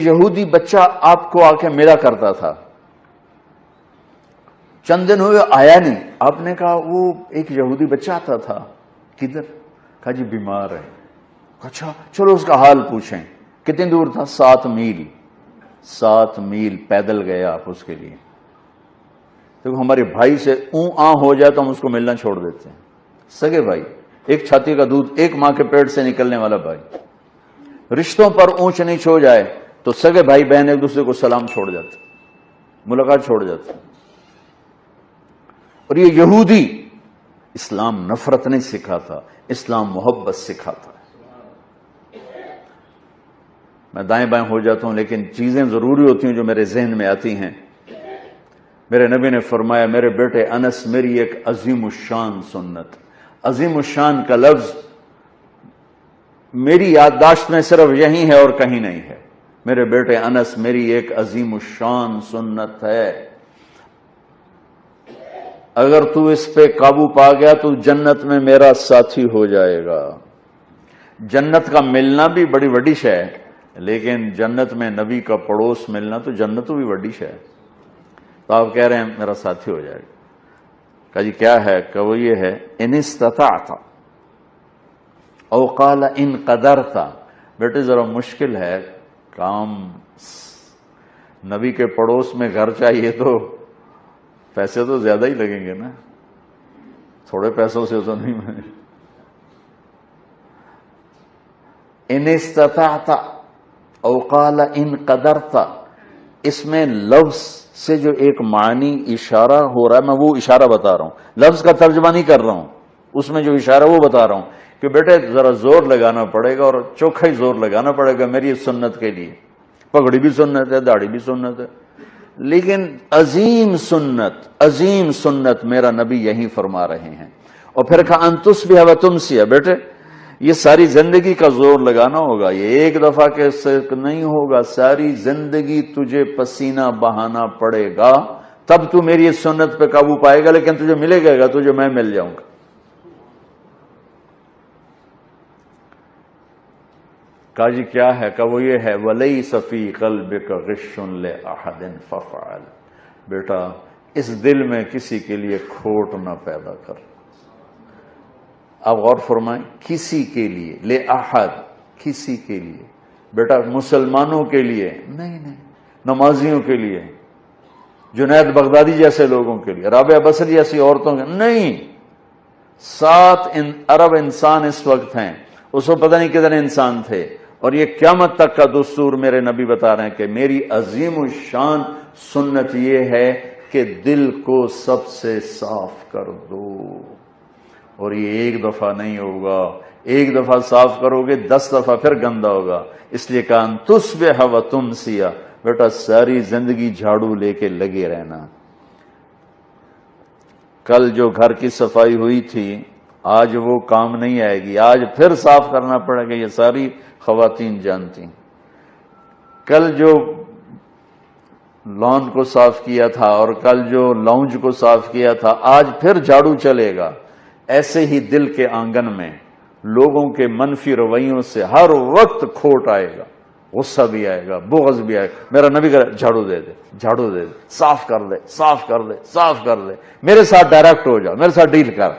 یہودی بچہ آپ کو آ کے ملا کرتا تھا، چند دن ہوئے آیا نہیں، آپ نے کہا وہ ایک یہودی بچہ آتا تھا، کدھر؟ کہا جی بیمار ہے۔ اچھا چلو اس کا حال پوچھیں۔ کتنی دور تھا؟ 7 میل، 7 میل پیدل گیا آپ اس کے لیے۔ دیکھو ہمارے بھائی سے آ ہو جائے تو ہم اس کو ملنا چھوڑ دیتے ہیں، سگے بھائی، ایک چھاتی کا دودھ، ایک ماں کے پیٹ سے نکلنے والا بھائی، رشتوں پر اونچ نیچ ہو جائے تو سگے بھائی بہن ایک دوسرے کو سلام چھوڑ جاتے، ملاقات چھوڑ جاتے۔ اور یہ یہودی اسلام نفرت نہیں سکھاتا، اسلام محبت سکھاتا ہے۔ میں دائیں بائیں ہو جاتا ہوں لیکن چیزیں ضروری ہوتی ہیں جو میرے ذہن میں آتی ہیں۔ میرے نبی نے فرمایا میرے بیٹے انس، میری ایک عظیم الشان سنت، عظیم الشان کا لفظ میری یادداشت میں صرف یہی ہے اور کہیں نہیں ہے۔ میرے بیٹے انس، میری ایک عظیم الشان سنت ہے، اگر تو اس پہ قابو پا گیا تو جنت میں میرا ساتھی ہو جائے گا۔ جنت کا ملنا بھی بڑی بڑی شے ہے، لیکن جنت میں نبی کا پڑوس ملنا تو جنت تو بھی بڑی شے ہے۔ تو آپ کہہ رہے ہیں میرا ساتھی ہو جائے گا۔ کہا جی کیا ہے؟ کہ وہ یہ ہے ان استطعت او قال ان قدرت۔ بیٹے ذرا مشکل ہے کام، نبی کے پڑوس میں گھر چاہیے تو پیسے تو زیادہ ہی لگیں گے نا، تھوڑے پیسوں سے تو نہیں۔ ان استطعت او قال ان قدرت، اس میں لفظ سے جو ایک معنی اشارہ ہو رہا ہے، میں وہ اشارہ بتا رہا ہوں، لفظ کا ترجمہ نہیں کر رہا ہوں، اس میں جو اشارہ وہ بتا رہا ہوں کہ بیٹے ذرا زور لگانا پڑے گا، اور چوکھا ہی زور لگانا پڑے گا میری سنت کے لیے۔ پگڑی بھی سنت ہے، داڑھی بھی سنت ہے، لیکن عظیم سنت میرا نبی یہی فرما رہے ہیں۔ اور پھر کہا انتصبح وتمسی، بیٹے یہ ساری زندگی کا زور لگانا ہوگا، یہ ایک دفعہ کے سے نہیں ہوگا، ساری زندگی تجھے پسینہ بہانا پڑے گا، تب تو میری اس سنت پہ قابو پائے گا، لیکن تجھے ملے گا تجھے میں مل جاؤں گا۔ کہا جی کیا ہے؟ کہ وہ یہ ہے وَلَيْسَ فِي قَلْبِكَ غِشٌّ لِأَحَدٍ فَافْعَلْ، بیٹا اس دل میں کسی کے لیے کھوٹ نہ پیدا کر۔ آپ غور فرمائیں، کسی کے لیے، لِأَحَد، کسی کے لیے، بیٹا مسلمانوں کے لیے نہیں، نمازیوں کے لیے، جنید بغدادی جیسے لوگوں کے لیے، رابعہ بصری جیسی عورتوں کے نہیں۔ 7 ارب انسان اس وقت ہیں، اس وقت پتہ نہیں کتنے انسان تھے، اور یہ قیامت تک کا دستور میرے نبی بتا رہے ہیں کہ میری عظیم الشان سنت یہ ہے کہ دل کو سب سے صاف کر دو، اور یہ ایک دفعہ نہیں ہوگا، ایک دفعہ صاف کرو گے 10 دفعہ پھر گندا ہوگا۔ اس لیے کہا تصبح وتمسی، بیٹا ساری زندگی جھاڑو لے کے لگے رہنا۔ کل جو گھر کی صفائی ہوئی تھی آج وہ کام نہیں آئے گی، آج پھر صاف کرنا پڑے گا، یہ ساری خواتین جانتی۔ کل جو لان کو صاف کیا تھا اور کل جو لاؤنج کو صاف کیا تھا آج پھر جھاڑو چلے گا۔ ایسے ہی دل کے آنگن میں لوگوں کے منفی رویوں سے ہر وقت کھوٹ آئے گا، غصہ بھی آئے گا، بغض بھی آئے گا۔ میرا نبی کہا جھاڑو دے دے، جھاڑو دے دے، صاف کر دے، صاف کر دے، صاف کر دے، میرے ساتھ ڈائریکٹ ہو جا، میرے ساتھ ڈیل کر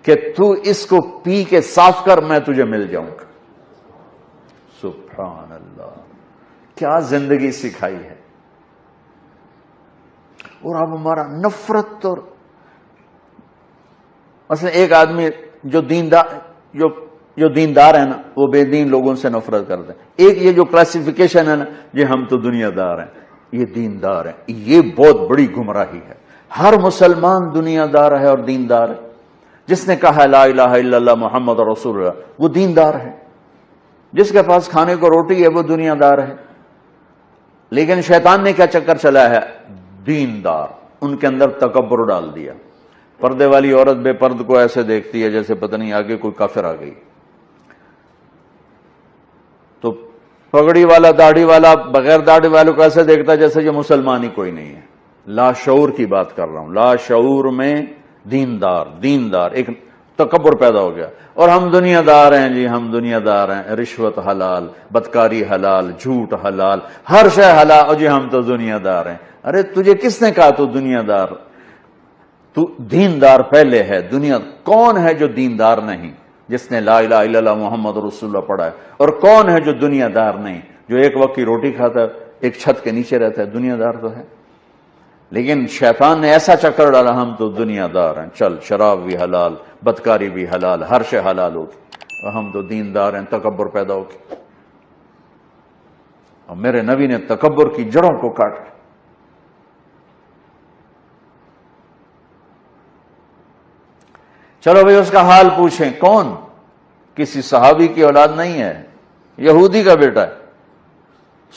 کہ تو اس کو پی کے صاف کر، میں تجھے مل جاؤں گا۔ سبحان اللہ، کیا زندگی سکھائی ہے۔ اور اب ہمارا نفرت، اور مثلا ایک آدمی جو دیندار ہے نا وہ بے دین لوگوں سے نفرت کرتے ہیں۔ ایک یہ جو کلاسیفیکیشن ہے نا، یہ ہم تو دنیا دار ہیں، یہ دیندار ہیں، یہ بہت بڑی گمراہی ہے۔ ہر مسلمان دنیا دار ہے اور دیندار ہے۔ جس نے کہا لا الہ الا اللہ محمد رسول اللہ وہ دیندار ہے، جس کے پاس کھانے کو روٹی ہے وہ دنیا دار ہے۔ لیکن شیطان نے کیا چکر چلایا ہے؟ دیندار، ان کے اندر تکبر ڈال دیا۔ پردے والی عورت بے پرد کو ایسے دیکھتی ہے جیسے پتہ نہیں آگے کوئی کافر آ گئی، تو پگڑی والا داڑھی والا بغیر داڑھی والوں کو ایسے دیکھتا ہے جیسے یہ مسلمان ہی کوئی نہیں ہے۔ لا شعور کی بات کر رہا ہوں، لا شعور میں دیندار ایک تکبر پیدا ہو گیا. اور ہم دنیا دار ہیں جی، ہم دنیا دار ہیں، رشوت حلال، بدکاری حلال، جھوٹ حلال، ہر شے حلال، اور جی ہم تو دنیا دار ہیں. ارے تجھے کس نے کہا تو دنیا دار؟ تو دیندار پہلے ہے. دنیا کون ہے جو دیندار نہیں، جس نے لا الہ الا اللہ محمد رسول اللہ پڑھا ہے؟ اور کون ہے جو دنیا دار نہیں، جو ایک وقت کی روٹی کھاتا ہے، ایک چھت کے نیچے رہتا ہے؟ دنیا دار تو ہے. لیکن شیطان نے ایسا چکر ڈالا، ہم تو دنیا دار ہیں، چل شراب بھی حلال، بدکاری بھی حلال، ہر شے حلال ہوگی، اور ہم تو دیندار ہیں. تکبر پیدا ہوگی. اور میرے نبی نے تکبر کی جڑوں کو کاٹا. چلو بھئی اس کا حال پوچھیں. کون؟ کسی صحابی کی اولاد نہیں ہے، یہودی کا بیٹا ہے.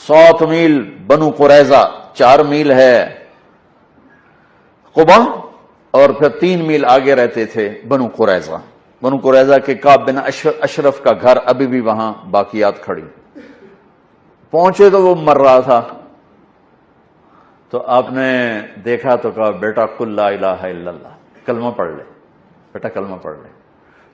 100 میل بنو قریظہ، 4 میل ہے قبا، اور پھر 3 میل آگے رہتے تھے بنو قریظہ. بنو قریظہ کے کعب بن اشرف کا گھر ابھی بھی وہاں باقیات کھڑی. پہنچے تو وہ مر رہا تھا، تو آپ نے دیکھا تو کہا بیٹا قل لا الہ الا اللہ، کلمہ پڑھ لے بیٹا، کلمہ پڑھ لے.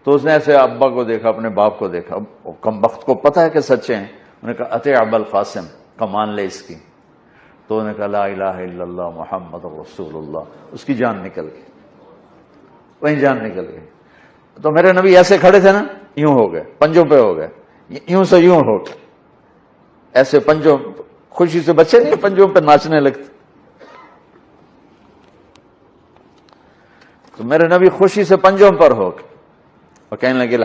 تو اس نے ایسے ابا کو دیکھا، اپنے باپ کو دیکھا، کم بخت کو پتہ ہے کہ سچے ہیں. انہوں نے کہا اطیع ابا القاسم، کا مان لے اس کی. تو انہوں نے کہا لا الہ الا اللہ محمد رسول اللہ. اس کی جان نکل گئی، وہیں جان نکل گئی. تو میرے نبی ایسے کھڑے تھے نا، یوں ہو گئے، پنجوں پہ ہو گئے، یوں سے یوں ہو گئے، ایسے پنجوں. خوشی سے بچے نہیں پنجوں پہ ناچنے لگتے. تو میرے نبی خوشی سے پنجوں پر ہو گئے اور کہنے لگے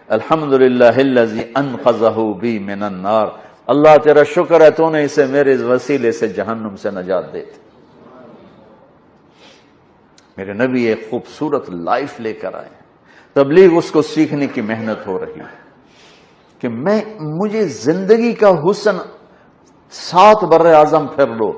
الحمدللہ الذی انقذہ بی من النار. اللہ تیرا شکر ہے تو نے اسے میرے وسیلے سے جہنم سے نجات دے دی. میرے نبی ایک خوبصورت لائف لے کر آئے. تبلیغ اس کو سیکھنے کی محنت ہو رہی ہے کہ مجھے زندگی کا حسن 7 بر اعظم پھر لو.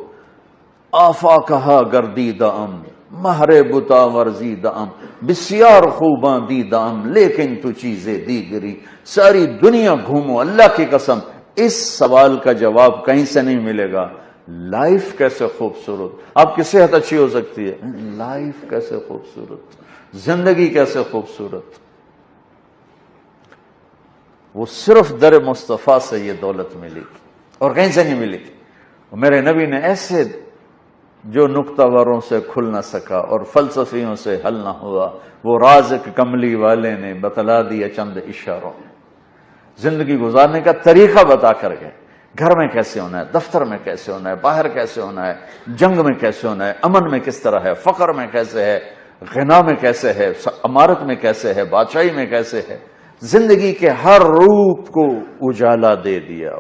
آفا کہا گردی دام، مہر بتا ورزی دام، بسیار خوباں دی دام، لیکن تو چیزیں دیگری. ساری دنیا گھومو، اللہ کی قسم اس سوال کا جواب کہیں سے نہیں ملے گا. لائف کیسے خوبصورت، آپ کی صحت اچھی ہو سکتی ہے، لائف کیسے خوبصورت، زندگی کیسے خوبصورت. وہ صرف در مصطفیٰ سے یہ دولت ملی اور کہیں سے نہیں ملی. میرے نبی نے ایسے جو نکتہ وروں سے کھل نہ سکا اور فلسفیوں سے حل نہ ہوا، وہ رازق کملی والے نے بتلا دیا چند اشاروں میں. زندگی گزارنے کا طریقہ بتا کر گئے. گھر میں کیسے ہونا ہے، دفتر میں کیسے ہونا ہے، باہر کیسے ہونا ہے، جنگ میں کیسے ہونا ہے، امن میں کس طرح ہے، فقر میں کیسے ہے، غنا میں کیسے ہے، امارت میں کیسے ہے، بادشاہی میں کیسے ہے. زندگی کے ہر روپ کو اجالا دے دیا.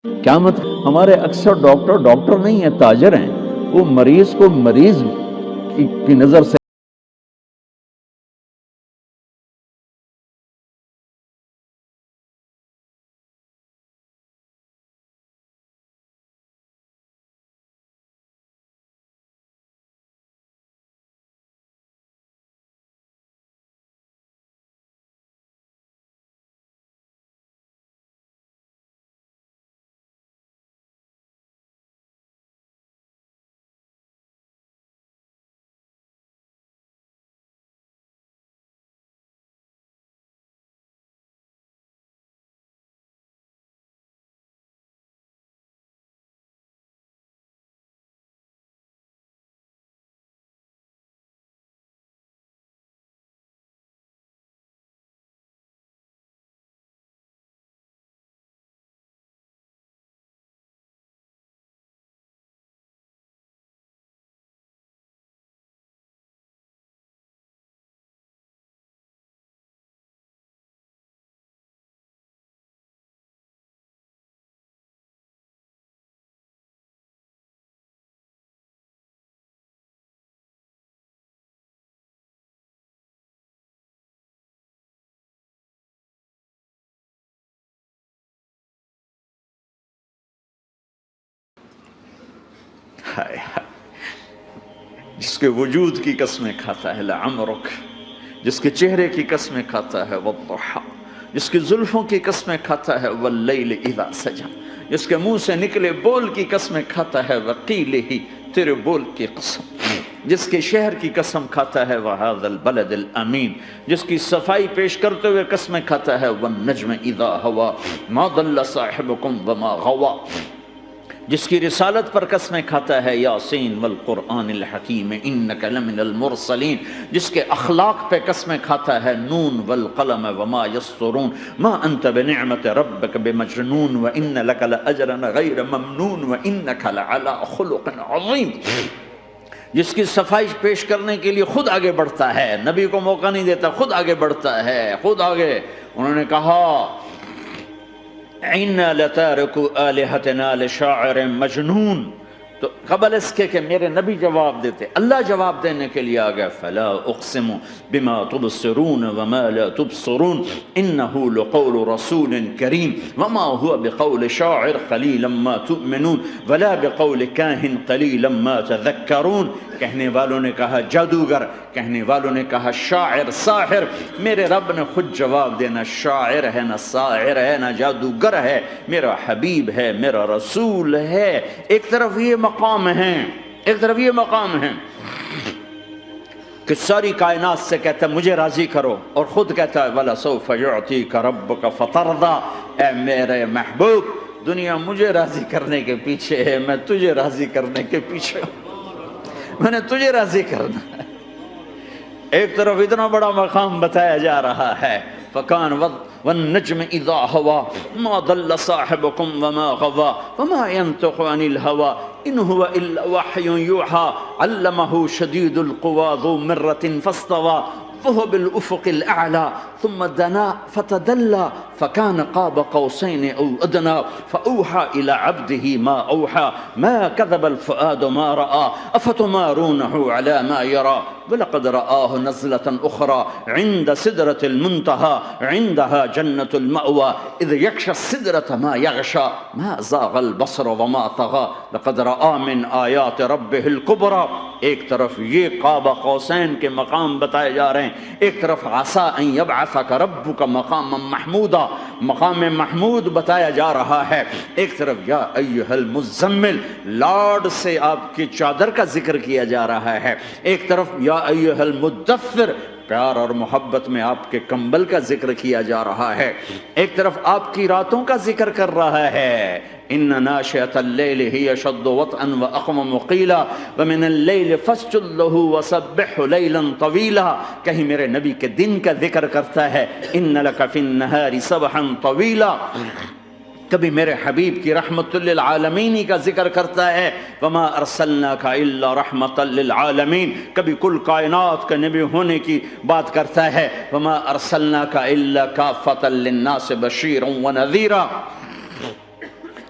قیامت ہمارے اکثر ڈاکٹر نہیں ہیں، تاجر ہیں. وہ مریض کو مریض کی نظر سے جس کے وجود کی قسمیں کھاتا ہے لعمرک، جس کے چہرے کی قسمیں کھاتا ہے والضحى، جس کی زلفوں کی قسمیں کھاتا ہے واللیل اذا سجا، جس کے منہ سے نکلے بول کی قسمیں کھاتا ہے وقیلہ، تیرے بول کی قسم، جس کے شہر کی قسم کھاتا ہے وَهَذَا الْبَلَدِ الْأَمِينَ، جس کی صفائی پیش کرتے ہوئے قسمیں کھاتا ہے وَالنَّجْمِ إِذَا هَوَى مَا ضَلَّ صَاحِبُكُمْ وَمَا غَوَى، جس کی رسالت پر قسمیں کھاتا ہے یاسین والقرآن الحکیم انک لمن المرسلین، جس کے اخلاق پہ قسمیں کھاتا ہے نون والقلم وما یسطرون ما انت بنعمت ربک بمجنون وان لک لاجرا غیر ممنون وانک لعلی خلق عظیم، جس کی صفائی پیش کرنے کے لیے خود آگے بڑھتا ہے، نبی کو موقع نہیں دیتا، خود آگے بڑھتا ہے، خود آگے۔ انہوں نے کہا اِنَّا لَتَارِكُ آلِهَتِنَا لِشَاعِرٍ مَجْنُونَ، تو قبل اس کے کہ میرے نبی جواب دیتے، اللہ جواب دینے کے لیے آ گیا فَلَا أُقْسِمُ بِمَا تُبْصِرُونَ وَمَا لَا تُبْصِرُونَ إِنَّهُ لَقَوْلُ رَسُولٍ كَرِيمٍ وَمَا هُوَ بِقَوْلِ شَاعِرٍ قَلِيلًا مَا تُؤْمِنُونَ وَلَا بِقَوْلِ كَاهِنٍ قَلِيلًا مَا تَذَكَّرُونَ۔ کہنے والوں نے کہا جادوگر، کہنے والوں نے کہا شاعر، ساحر، میرے رب نے خود جواب دینا شاعر ہے نہ ساحر ہے نہ جادوگر ہے، میرا حبیب ہے، میرا رسول ہے۔ ایک طرف یہ مقام ہے، ایک طرف یہ مقام ہے کہ ساری کائنات سے کہتا ہے مجھے راضی کرو، اور خود کہتا ہے وَلَسَوْفَ يُعْطِيكَ رَبُّكَ فَتَرْضَىٰ، اے میرے محبوب دنیا مجھے راضی کرنے کے پیچھے ہے، میں تجھے راضی کرنے کے پیچھے ہوں، میں نے تجھے راضی کرنا ہے۔ ایک طرف اتنا بڑا مقام بتایا جا رہا ہے فَكَانَ وَالنَّجْمِ إِذَا هَوَى مَا ضَلَّ صَاحِبُكُمْ وَمَا غَوَى وَمَا يَنطِقُ عَنِ الْهَوَى إِنْ هُوَ إِلَّا وَحْيٌ يُوحَىٰ عَلَّمَهُ شَدِيدُ الْقُوَىٰ ذُو مِرَّةٍ فَاسْتَوَىٰ وَهُوَ بِالْأُفُقِ الْأَعْلَىٰ ثُمَّ دَنَا فَتَدَلَّىٰ فَكَانَ قَابَ قَوْسَيْنِ أَوْ أَدْنَىٰ فَأَوْحَىٰ إِلَىٰ عَبْدِهِ مَا أَوْحَىٰ مَا كَذَبَ الْفُؤَادُ مَا رَأَىٰ أَفَتُمَارُونَهُ عَلَىٰ مَا يَرَىٰ وَلَقَدْ رَآهُ نَزْلَةً أُخْرَىٰ عِندَ سِدْرَةِ الْمُنتَهَىٰ عِندَهَا جَنَّةُ الْمَأْوَىٰ إِذْ يَغْشَى السِّدْرَةَ مَا يَغْشَىٰ مَا زَاغَ الْبَصَرُ وَمَا طَغَىٰ لَقَدْ رَآ مِنْ آيَاتِ رَبِّهِ الْكُبْرَىٰ۔ ایک طرف یہ قاب قوسین کے مقام بتائے جا رہے ہیں، ایک طرف عسیٰ ان یبعثک ربک مقاما محمودا، مقام محمود بتایا جا رہا ہے، ایک طرف یا ایھا المزمل لاڈ سے آپ کی چادر کا ذکر کیا جا رہا ہے، ایک طرف یا ایھا المدثر پیار اور محبت میں آپ کے کمبل کا ذکر کیا جا رہا ہے، ایک طرف آپ کی راتوں کا ذکر کر رہا ہے ان ناشئۃ اللیل ہی اشد وطئا واقوم قیلا ومن اللیل فاسجد لہ وسبحہ لیلا طویلا، کہیں میرے نبی کے دن کا ذکر کرتا ہے ان لک فی النہار سبحا طویلا، کبھی میرے حبیب کی رحمت للعالمین کا ذکر کرتا ہے وما ارسلناک الا رحمتا للعالمین، کبھی کل کائنات کا نبی ہونے کی بات کرتا ہے وما ارسلناک الا کافتا للناس بشیرا ونذیرا،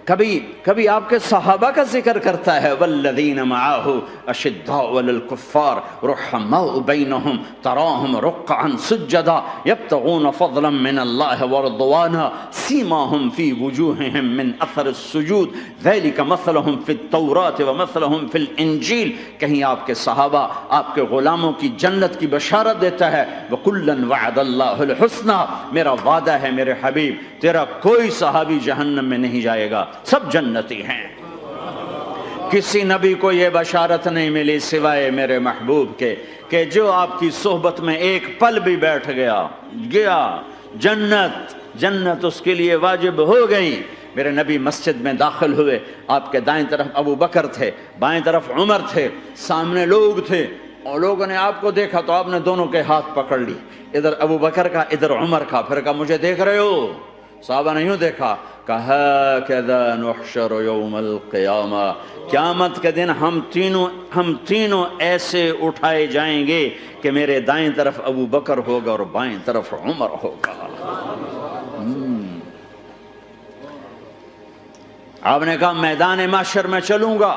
کبھی آپ کے صحابہ کا ذکر کرتا ہے والذین معاہ اشداء علی الکفار رحماء بینہم تراہم رکعا سجدا یبتغون فضلا من اللہ ورضوانا سیماہم فی وجوہہم من اثر السجود ذلک مثلہم فی التوراۃ ومثلہم فی الانجیل، کہیں آپ کے صحابہ آپ کے غلاموں کی جنت کی بشارت دیتا ہے وَكُلًّا وَعَدَ اللَّهُ الْحُسْنَىٰ، میرا وعدہ ہے میرے حبیب تیرا کوئی صحابی جہنم میں نہیں جائے گا، سب جنتی ہیں۔ کسی نبی کو یہ بشارت نہیں ملی سوائے میرے محبوب کے کہ جو آپ کی صحبت میں ایک پل بھی بیٹھ گیا جنت اس کے لیے واجب ہو گئی۔ میرے نبی مسجد میں داخل ہوئے، آپ کے دائیں طرف ابو بکر تھے، بائیں طرف عمر تھے، سامنے لوگ تھے، اور لوگوں نے آپ کو دیکھا تو آپ نے دونوں کے ہاتھ پکڑ لی، ادھر ابو بکر کا ادھر عمر کا، پھر کہا مجھے دیکھ رہے ہو؟ صحابہ نے یوں دیکھا، کہا کذا نحشر یوم القیامہ، قیامت کے دن ہم تینوں ایسے اٹھائے جائیں گے کہ میرے دائیں طرف ابو بکر ہوگا اور بائیں طرف عمر ہوگا۔ آپ نے کہا میدان محشر میں چلوں گا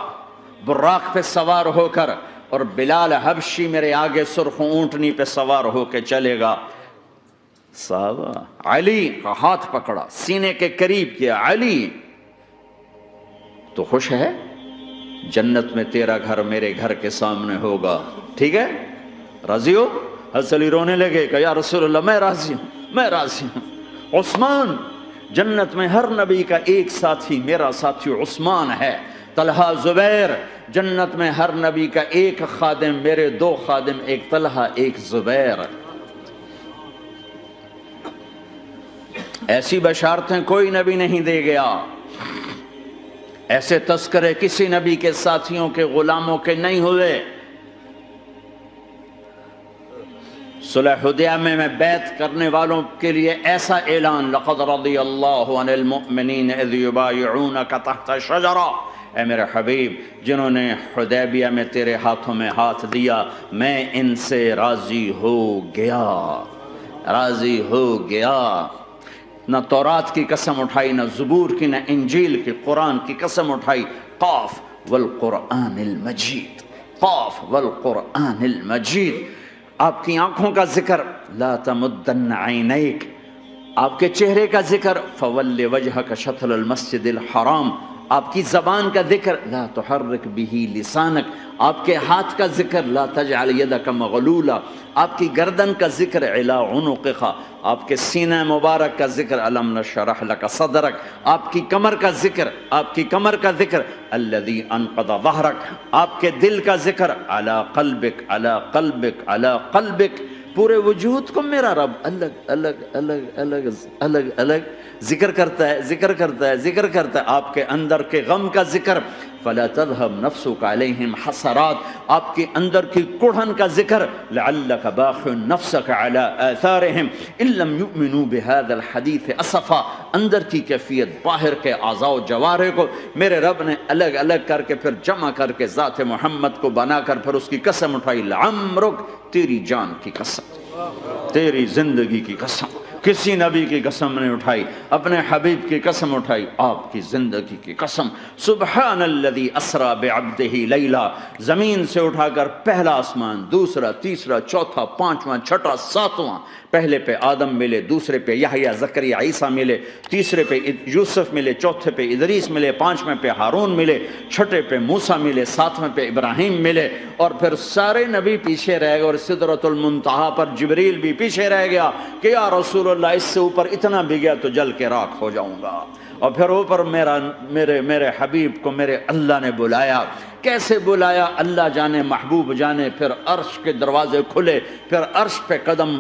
براق پہ سوار ہو کر، اور بلال حبشی میرے آگے سرخ اونٹنی پہ سوار ہو کے چلے گا۔ صحابہ علی کا ہاتھ پکڑا، سینے کے قریب کیا، علی تو خوش ہے؟ جنت میں تیرا گھر میرے گھر کے سامنے ہوگا، ٹھیک ہے؟ راضی ہو؟ حضرت علی رونے لگے کہ یا رسول اللہ میں راضی ہوں۔ عثمان، جنت میں ہر نبی کا ایک ساتھی میرا ساتھی عثمان ہے، طلحہ زبیر، جنت میں ہر نبی کا ایک خادم، میرے 2 خادم، ایک طلحہ ایک زبیر۔ ایسی بشارتیں کوئی نبی نہیں دے گیا، ایسے تذکرے کسی نبی کے ساتھیوں کے غلاموں کے نہیں ہوئے۔ صلح حدیبیہ میں بیعت کرنے والوں کے لیے ایسا اعلان، لقد رضی اللہ عن المؤمنین اذ یبایعونک تحت شجرہ، اے میرے حبیب جنہوں نے حدیبیہ میں تیرے ہاتھوں میں ہاتھ دیا، میں ان سے راضی ہو گیا، راضی ہو گیا۔ نہ تورات کی قسم اٹھائی، نہ زبور کی، نہ انجیل کی، قرآن کی قسم اٹھائی۔ قاف والقرآن المجید، قاف والقرآن المجید۔ آپ کی آنکھوں کا ذکر، لا تمدن عینیک، آپ کے چہرے کا ذکر، فول وجہک شطر المسجد الحرام، آپ کی زبان کا ذکر، لا تحرک بہ لسانک، آپ کے ہاتھ کا ذکر، لا تجعل یدک مغلولہ، آپ کی گردن کا ذکر، علی عنقک، آپ کے سینہ مبارک کا ذکر، الم نشرح لک صدرک، آپ کی کمر کا ذکر، آپ کی کمر کا ذکر، الذی انقض ظہرک، آپ کے دل کا ذکر، علی قلبک، علی قلبک، علی قلبک۔ پورے وجود کو میرا رب الگ الگ الگ الگ الگ الگ ذکر کرتا ہے، ذکر کرتا ہے، ذکر کرتا ہے۔ آپ کے اندر کے غم کا ذکر، فلا تذهب نفسك علیہم حسرات، آپ کے اندر کی کڑھن کا ذکر، لعلک باخع نفسک علی آثارہم ان لم یؤمنوا بهذا الحدیث اسفا، اندر کی کیفیت، باہر کے اعضاء و جوارح کو میرے رب نے الگ الگ کر کے پھر جمع کر کے ذات محمد کو بنا کر پھر اس کی قسم اٹھائی، لعمرک، تیری جان کی قسم، تیری زندگی کی قسم۔ کسی نبی کی قسم نہیں اٹھائی، اپنے حبیب کی قسم اٹھائی، آپ کی زندگی کی قسم۔ سبحان الذی اسریٰ بعبدہ لیلا، زمین سے اٹھا کر پہلا آسمان، دوسرا، تیسرا، چوتھا، پانچواں، چھٹا، ساتواں، پہلے پہ آدم ملے، دوسرے پہ یحییٰ، زکریا، عیسیٰ ملے، تیسرے پہ یوسف ملے، چوتھے پہ ادریس ملے، پانچویں پہ ہارون ملے، چھٹے پہ موسیٰ ملے، ساتویں پہ ابراہیم ملے، اور پھر سارے نبی پیچھے رہ گئے، اور سدرۃ المنتہا پر جبریل بھی پیچھے رہ گیا کہ یا رسول اللہ اس سے اوپر اتنا بھی گیا تو جل کے راکھ ہو جاؤں گا۔ اور پھر اوپر میرے حبیب کو میرے اللہ نے بلایا۔ کیسے بلایا اللہ جانے، محبوب جانے۔ پھر عرش کے دروازے کھلے، پھر عرش پہ قدم،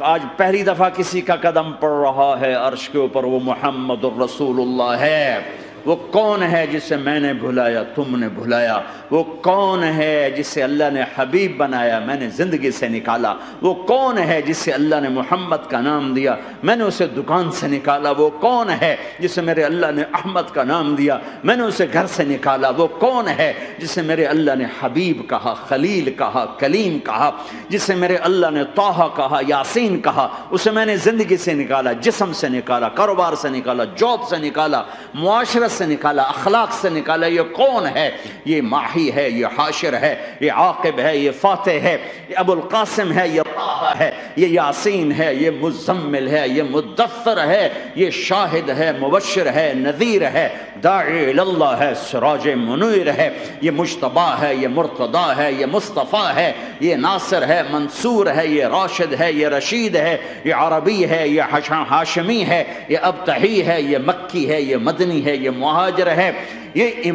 آج پہلی دفعہ کسی کا قدم پڑ رہا ہے عرش کے اوپر، وہ محمد الرسول اللہ ہے۔ وہ کون ہے جسے میں نے بھلایا، تم نے بھلایا؟ وہ کون ہے جسے اللہ نے حبیب بنایا، میں نے زندگی سے نکالا؟ وہ کون ہے جسے اللہ نے محمد کا نام دیا، میں نے اسے دکان سے نکالا؟ وہ کون ہے جسے میرے اللہ نے احمد کا نام دیا، میں نے اسے گھر سے نکالا؟ وہ کون ہے جسے میرے اللہ نے حبیب کہا، خلیل کہا، کلیم کہا، جسے میرے اللہ نے طٰہٰ کہا، یاسین کہا؟ اسے میں نے زندگی سے نکالا، جسم سے نکالا، کاروبار سے نکالا، جاب سے نکالا، معاشرت سے نکالا، اخلاق سے نکالا۔ یہ کون ہے؟ یہ ماہی ہے، یہ حاشر ہے، یہ عاقب ہے، یہ فاتح ہے، یہ ابو القاسم ہے، یہ طٰہٰ ہے، یہ یاسین ہے، یہ مزمل ہے، یہ مدثر ہے، یہ شاہد ہے، مبشر ہے، نذیر ہے، داعی اللہ ہے، سراج منیر ہے، یہ مجتبیٰ ہے، یہ مرتضیٰ ہے، یہ مصطفیٰ ہے، یہ ناصر ہے، منصور ہے، یہ راشد ہے، یہ رشید ہے، یہ عربی ہے، یہ ہاشمی ہے، یہ ابتحی ہے، یہ مکی ہے، یہ مدنی ہے، یہ مہاجر ہے، یہ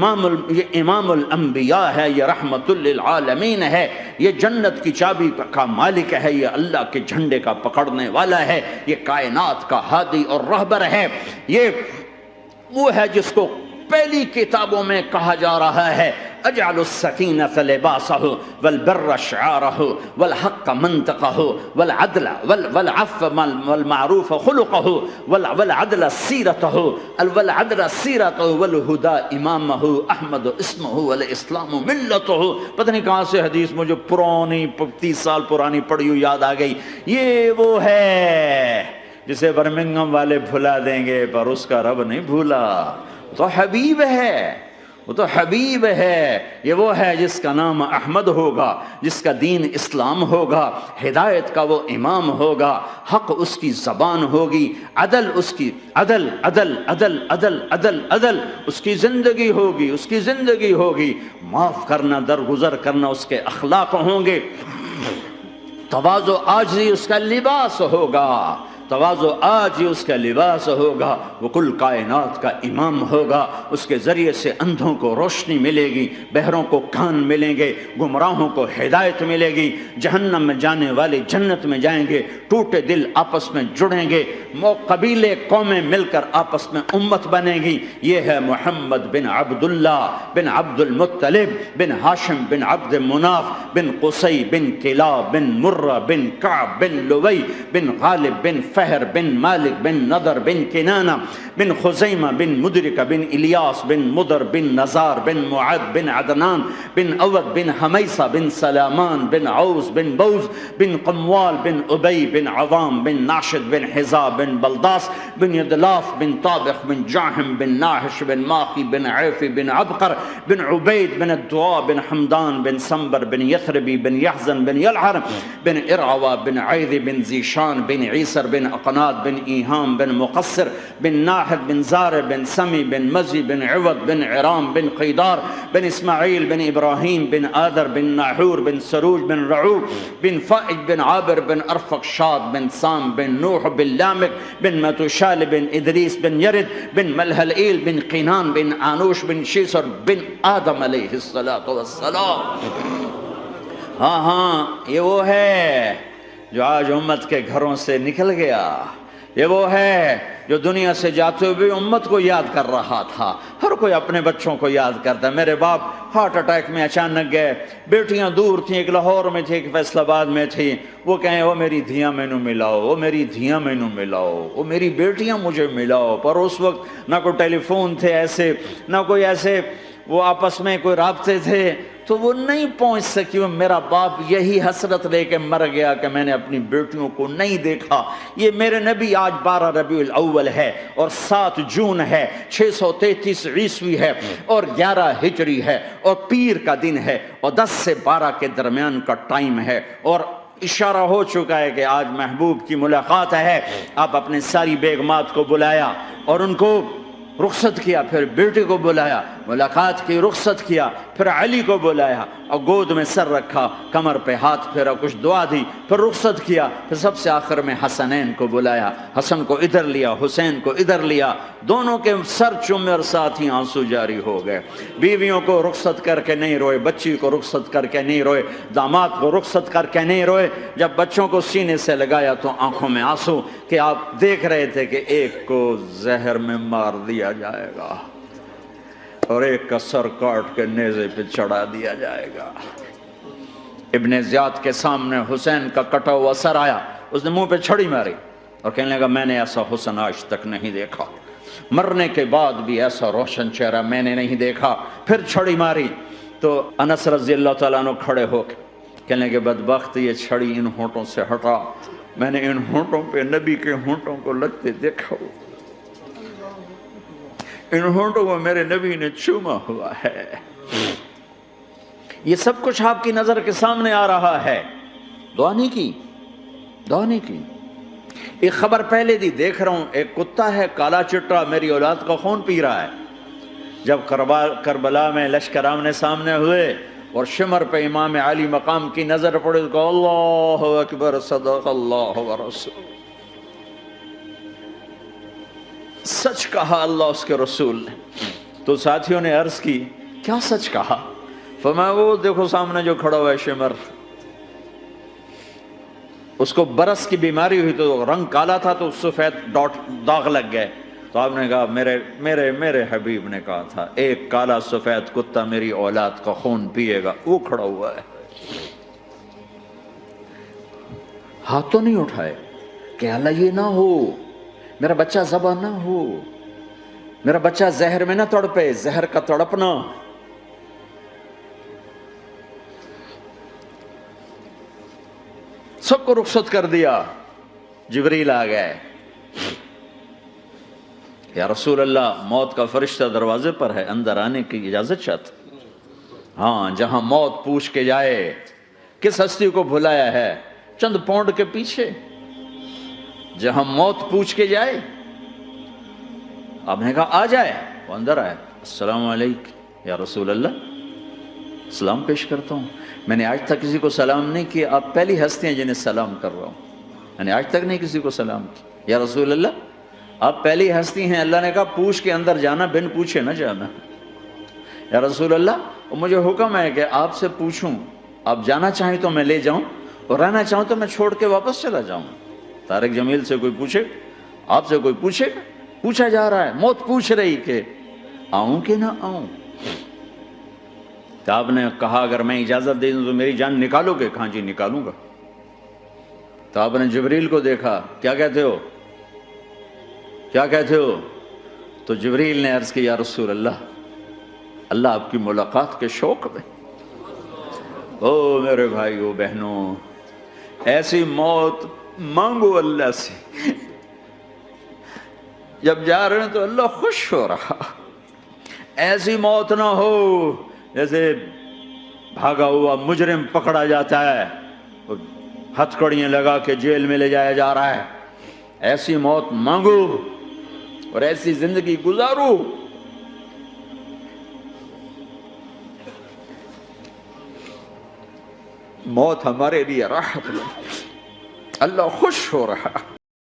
امام الانبیاء ہے، یہ رحمت للعالمین ہے، یہ جنت کی چابی کا مالک ہے، یہ اللہ کے جھنڈے کا پکڑنے والا ہے، یہ کائنات کا ہادی اور رہبر ہے۔ یہ وہ ہے جس کو پہلی کتابوں میں کہا جا رہا ہے اجعل السکینۃ لباسہ والبر شعارہ والحق منطقہ والعدل والعفو والمعروف خلقہ والعدل سیرتہ والہدى امامہ احمد اسمہ والاسلام ملتہ۔ پتہ نہیں کہاں سے حدیث مجھے پرانی 30 سال پرانی پڑھی ہوئی یاد آ گئی۔ یہ وہ ہے جسے برمنگھم والے بھلا دیں گے پر اس کا رب نہیں بھولا۔ تو حبیب ہے، وہ تو حبیب ہے۔ یہ وہ ہے جس کا نام احمد ہوگا، جس کا دین اسلام ہوگا، ہدایت کا وہ امام ہوگا، حق اس کی زبان ہوگی، عدل اس کی عدل عدل عدل عدل عدل عدل اس کی زندگی ہوگی، اس کی زندگی ہوگی، معاف کرنا، درگزر کرنا اس کے اخلاق ہوں گے، تواضع عاجزی اس کا لباس ہوگا، تواضع آج ہی اس کا لباس ہوگا، وہ کل کائنات کا امام ہوگا، اس کے ذریعے سے اندھوں کو روشنی ملے گی، بہروں کو کان ملیں گے، گمراہوں کو ہدایت ملے گی، جہنم میں جانے والے جنت میں جائیں گے، ٹوٹے دل آپس میں جڑیں گے، قبیلے قومیں مل کر آپس میں امت بنیں گی۔ یہ ہے محمد بن عبداللہ بن عبد المطلب بن ہاشم بن عبد مناف بن قصی بن کلاب بن مرہ بن کعب بن لوی بن غالب بن فہر بن مالک بن نضر بن کنانہ بن خزیمہ بن مدرکہ بن الیاس بن مدر بن نزار بن معد بن عدنان بن اود بن حمیسہ بن سلامان بن عوز بن بوز بن قموال بن ابی بن عوام بن ناشد بن حزاب بن بلداس بن یدلاف بن طابخ بن جاہم بن ناحش بن ماخی بن عیفی بن عبقر بن عبید بن الدعاء بن حمدان بن سنبر بن یثربی بن یحزن بن یلعر بن ارعوا بن عیذ بن زیشان بن عیسر بن اقناد بن ایہام بن مقصر بن ناحد بن زار بن سمی بن مزی بن عوض بن عرام بن قیدار بن اسماعیل بن ابراہیم بن آدر بن ناحور بن سروج بن رعوب بن فائج بن عابر بن ارفق شاد بن سام بن نوح بن لامک بن متوشال بن ادریس بن یرد بن ملحلئیل بن قینان بن آنوش بن شیسر بن آدم علیہ السلام۔ ہاں یہ وہ ہے جو آج امت کے گھروں سے نکل گیا، یہ وہ ہے جو دنیا سے جاتے ہوئے امت کو یاد کر رہا تھا۔ ہر کوئی اپنے بچوں کو یاد کرتا ہے۔ میرے باپ ہارٹ اٹیک میں اچانک گئے، بیٹیاں دور تھیں، ایک لاہور میں تھی، ایک فیصل آباد میں تھی، وہ کہیں وہ میری دھیاں مینوں ملاؤ، وہ میری دھیاں مینوں ملاؤ، وہ میری بیٹیاں مجھے ملاؤ۔ پر اس وقت نہ کوئی ٹیلی فون تھے ایسے، نہ کوئی ایسے وہ آپس میں کوئی رابطے تھے، تو وہ نہیں پہنچ سکی۔ وہ میرا باپ یہی حسرت لے کے مر گیا کہ میں نے اپنی بیٹیوں کو نہیں دیکھا۔ یہ میرے نبی آج 12 ربیع الاول ہے اور 7 جون ہے، 633 عیسوی ہے اور 11 ہجری ہے اور پیر کا دن ہے اور 10 سے 12 کے درمیان کا ٹائم ہے، اور اشارہ ہو چکا ہے کہ آج محبوب کی ملاقات ہے۔ آپ اپنے ساری بیگمات کو بلایا اور ان کو رخصت کیا، پھر بیٹے کو بلایا، ملاقات کی، رخصت کیا، پھر علی کو بلایا اور گود میں سر رکھا، کمر پہ ہاتھ پھیرا، کچھ دعا دی، پھر رخصت کیا، پھر سب سے آخر میں حسنین کو بلایا، حسن کو ادھر لیا، حسین کو ادھر لیا، دونوں کے سر چومے اور ساتھ ہی آنسو جاری ہو گئے۔ بیویوں کو رخصت کر کے نہیں روئے، بچی کو رخصت کر کے نہیں روئے، داماد کو رخصت کر کے نہیں روئے۔ جب بچوں کو سینے سے لگایا تو آنکھوں میں آنسو، کہ آپ دیکھ رہے تھے کہ ایک کو زہر میں مار دیا جائے گا اور ایک کا سر کاٹ کے نیزے پہ چڑھا دیا جائے گا۔ ابن زیاد کے سامنے حسین کا کٹا ہوا سر آیا، اس نے منہ پہ چھڑی ماری اور کہنے لگا میں نے ایسا حسن آج تک نہیں دیکھا، مرنے کے بعد بھی ایسا روشن چہرہ میں نے نہیں دیکھا۔ پھر چھڑی ماری تو انس رضی اللہ تعالیٰ عنہ کھڑے ہو کے کہنے کہ بدبخت یہ چھڑی ان ہونٹوں سے ہٹا، میں نے ان ہونٹوں پہ نبی کے ہونٹوں کو لگتے دیکھا، ان ہونٹوں کو میرے نبی نے چوما ہوا ہے۔ یہ سب کچھ آپ کی نظر کے سامنے آ رہا ہے، دعا نہیں کی، دعا نہیں کی۔ ایک خبر پہلے دی دیکھ رہا ہوں، ایک کتا ہے کالا چٹا میری اولاد کا خون پی رہا ہے۔ جب کربلا میں لشکر آمنے سامنے ہوئے اور شمر پہ امام علی مقام کی نظر پڑے تو کہا اللہ اکبر صدق اللہ ورسول، سچ کہا اللہ اس کے رسول نے۔ تو ساتھیوں نے عرض کی کیا سچ کہا؟ فرمایا وہ دیکھو سامنے جو کھڑا ہوا ہے شمر، اس کو برس کی بیماری ہوئی تو رنگ کالا تھا تو سفید داغ لگ گئے۔ تو آپ نے کہا میرے حبیب نے کہا تھا ایک کالا سفید کتا میری اولاد کا خون پیے گا، وہ کھڑا ہوا ہے۔ ہاتھ تو نہیں اٹھائے کہ اللہ یہ نہ ہو، میرا بچہ ذبح نہ ہو، میرا بچہ زہر میں نہ تڑپے، زہر کا تڑپنا۔ سب کو رخصت کر دیا، جبریل آ گئے، یا رسول اللہ موت کا فرشتہ دروازے پر ہے، اندر آنے کی اجازت چاہتا۔ ہاں جہاں موت پوچھ کے جائے کس ہستی کو بھلایا ہے، چند پونڈ کے پیچھے، جہاں موت پوچھ کے جائے۔ آپ نے کہا آ جائے، وہ اندر آئے، السلام علیکم یا رسول اللہ، سلام پیش کرتا ہوں، میں نے آج تک کسی کو سلام نہیں کیا، آپ پہلی ہستی ہیں جنہیں سلام کر رہا ہوں، میں نے آج تک نہیں کسی کو سلام کیا۔ یا رسول اللہ آپ پہلی ہستی ہیں، اللہ نے کہا پوچھ کے اندر جانا، بن پوچھے نہ جانا۔ یا رسول اللہ مجھے حکم ہے کہ آپ سے پوچھوں، آپ جانا چاہیں تو میں لے جاؤں اور رہنا چاہوں تو میں چھوڑ کے واپس چلا جاؤں۔ طارق جمیل سے کوئی پوچھے، آپ سے کوئی پوچھے، پوچھا جا رہا ہے، موت پوچھ رہی کہ آؤں کہ نہ آؤں۔ تو آپ نے کہا اگر میں اجازت دے دوں تو میری جان نکالو گے؟ کہاں جی نکالوں گا۔ تو آپ نے جبریل کو دیکھا، کیا کہتے ہو، کیا کہتے ہو؟ تو جبریل نے عرض کی یا رسول اللہ اللہ آپ کی ملاقات کے شوق میں۔ او میرے بھائیو بہنوں، ایسی موت مانگو اللہ سے، جب جا رہے ہیں تو اللہ خوش ہو رہا۔ ایسی موت نہ ہو جیسے بھاگا ہوا مجرم پکڑا جاتا ہے، ہتھکڑیاں لگا کے جیل میں لے جایا جا رہا ہے۔ ایسی موت مانگو اور ایسی زندگی گزارو۔ موت ہمارے لیے راحت ہے، اللہ خوش ہو رہا۔